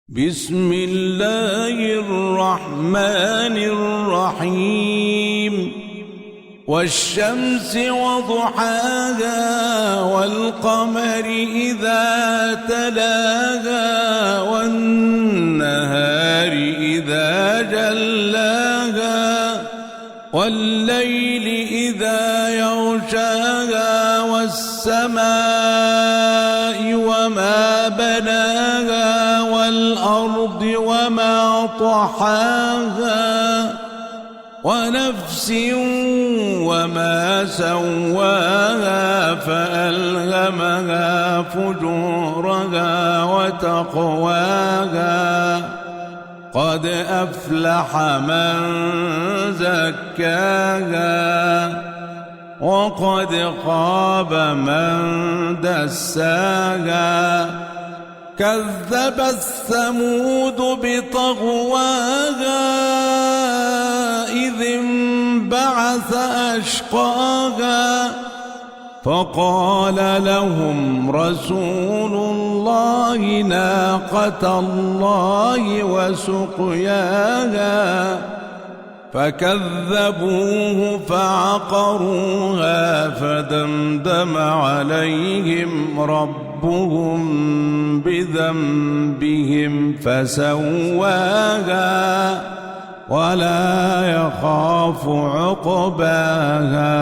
بسم الله الرحمن الرحيم والشمس وضحاها والقمر إذا تلاها والنهار إذا جلاها والليل إذا يغشاها والسماء وما بناها والأرض وما طحاها ونفس وما سواها فألهمها فجورها وتقواها قد أفلح من زكاها وقد خاب من دساها كذبت ثمود بطغواها إذ انبعث أشقاها فقال لهم رسول الله ناقة الله وسقياها فكذبوه فعقروها فدمدم عليهم ربهم بذنبهم فسواها ولا يخاف عقباها.